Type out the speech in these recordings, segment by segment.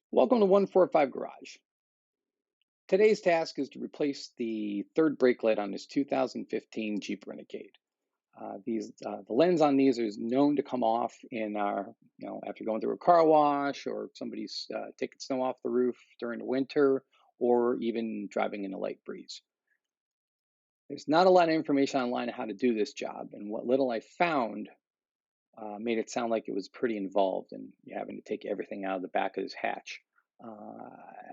Welcome to 145 Garage. Today's task is to replace the third brake light on this 2015 Jeep Renegade. The lens on these is known to come off in our, after going through a car wash or if somebody's taking snow off the roof during the winter or even driving in a light breeze. There's not a lot of information online on how to do this job, and what little I found made it sound like it was pretty involved and you having to take everything out of the back of this hatch.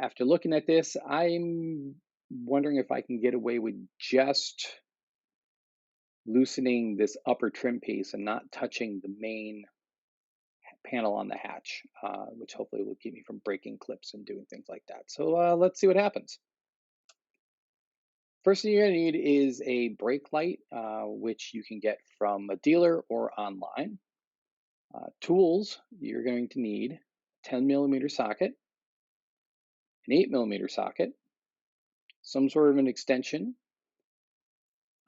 After looking at this, I'm wondering if I can get away with just loosening this upper trim piece and not touching the main panel on the hatch, which hopefully will keep me from breaking clips and doing things like that. So let's see what happens. First thing you're going to need is a brake light, which you can get from a dealer or online. Tools, you're going to need a 10mm socket, an 8mm socket, some sort of an extension.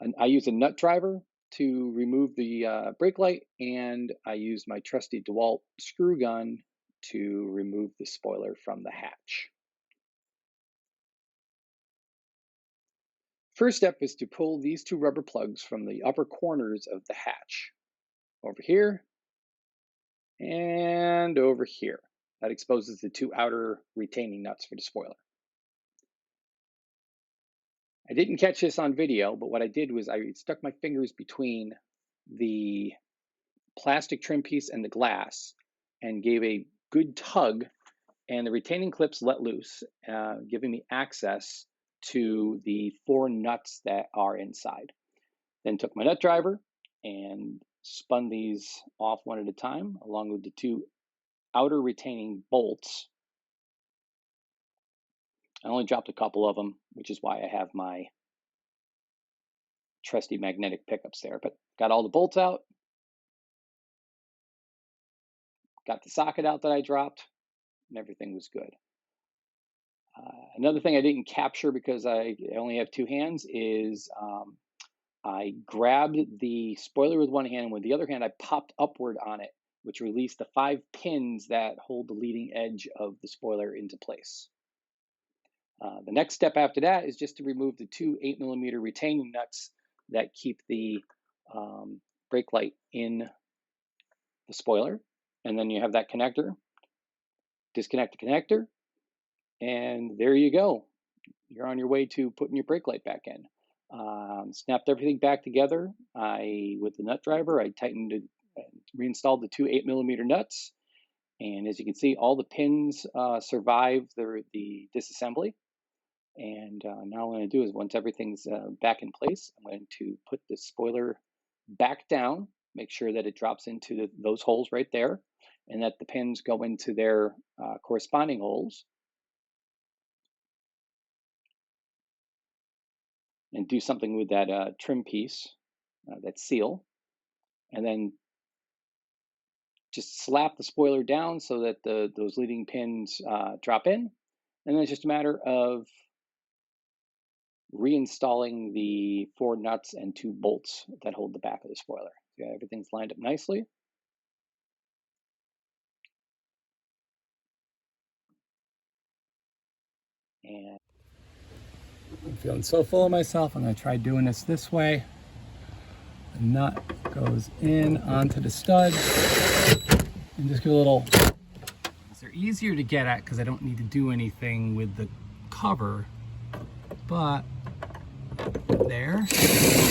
And I use a nut driver to remove the brake light, and I use my trusty DeWalt screw gun to remove the spoiler from the hatch. First step is to pull these two rubber plugs from the upper corners of the hatch. Over here and over here. That exposes the two outer retaining nuts for the spoiler. I didn't catch this on video, but what I did was I stuck my fingers between the plastic trim piece and the glass and gave a good tug, and the retaining clips let loose, giving me access to the 4 nuts that are inside. Then took my nut driver and spun these off one at a time, along with the 2 outer retaining bolts. I only dropped a couple of them, which is why I have my trusty magnetic pickups there, but got all the bolts out, got the socket out that I dropped, and everything was good. Another thing I didn't capture because I only have 2 hands is I grabbed the spoiler with one hand, and with the other hand I popped upward on it, which released the 5 pins that hold the leading edge of the spoiler into place. The next step after that is just to remove the 2 8mm retaining nuts that keep the brake light in the spoiler. And then you have that connector. Disconnect the connector, and there you go. You're on your way to putting your brake light back in. Snapped everything back together. With the nut driver, I tightened it and reinstalled the 2 8mm nuts. And as you can see, all the pins survived the disassembly. And now what I'm going to do is, once everything's back in place, I'm going to put the spoiler back down, make sure that it drops into those holes right there, and that the pins go into their corresponding holes. And do something with that trim piece, that seal, and then just slap the spoiler down so that those leading pins drop in. And then it's just a matter of reinstalling the 4 nuts and 2 bolts that hold the back of the spoiler. Yeah, everything's lined up nicely. And I'm feeling so full of myself, I'm going to try doing this way. The nut goes in onto the stud, and just give a little. They're easier to get at because I don't need to do anything with the cover, but there. And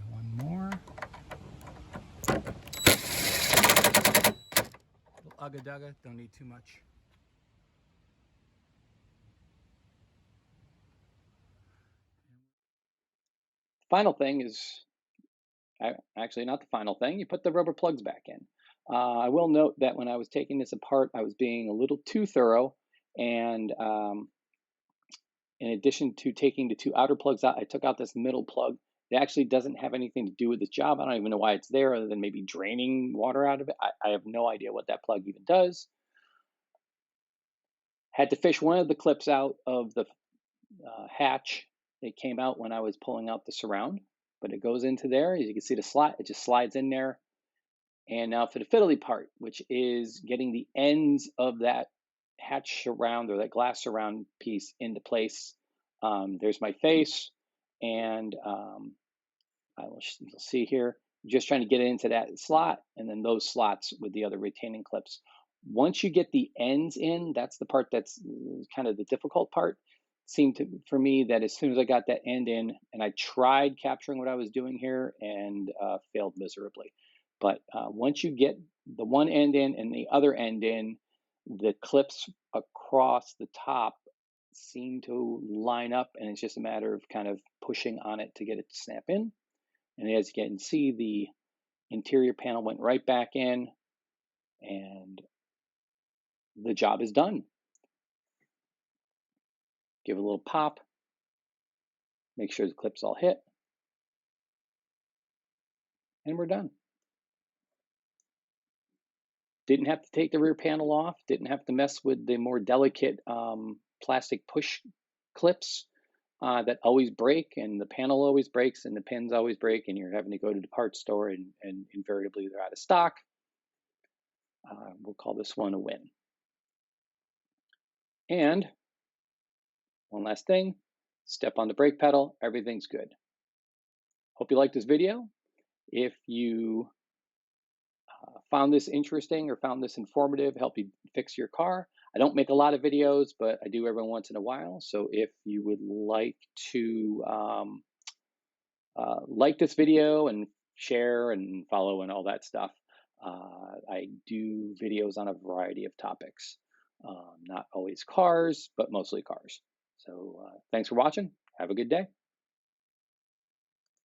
one more. Little ugga-dugga, don't need too much. Final thing is, actually not the final thing, you put the rubber plugs back in. I will note that when I was taking this apart, I was being a little too thorough, and in addition to taking the 2 outer plugs out, I took out this middle plug. It actually doesn't have anything to do with this job. I don't even know why it's there, other than maybe draining water out of it. I have no idea what that plug even does. Had to fish one of the clips out of the hatch. It came out when I was pulling out the surround, but it goes into there. As you can see the slot, it just slides in there. And now for the fiddly part, which is getting the ends of that hatch surround or that glass surround piece into place. There's my face, and you'll see here, just trying to get it into that slot, and then those slots with the other retaining clips. Once you get the ends in, that's the part that's kind of the difficult part. Seemed to for me that as soon as I got that end in, and I tried capturing what I was doing here and failed miserably. But once you get the one end in and the other end in, the clips across the top seem to line up, and it's just a matter of kind of pushing on it to get it to snap in. And as you can see, the interior panel went right back in, and the job is done. Give it a little pop, make sure the clips all hit, and we're done. Didn't have to take the rear panel off, didn't have to mess with the more delicate plastic push clips that always break, and the panel always breaks, and the pins always break, and you're having to go to the parts store, and invariably they're out of stock. We'll call this one a win. And one last thing, step on the brake pedal, everything's good. Hope you liked this video. If you found this interesting or found this informative, help you fix your car, I don't make a lot of videos, but I do every once in a while. So if you would like to like this video and share and follow and all that stuff, I do videos on a variety of topics. Not always cars, but mostly cars. So thanks for watching. Have a good day.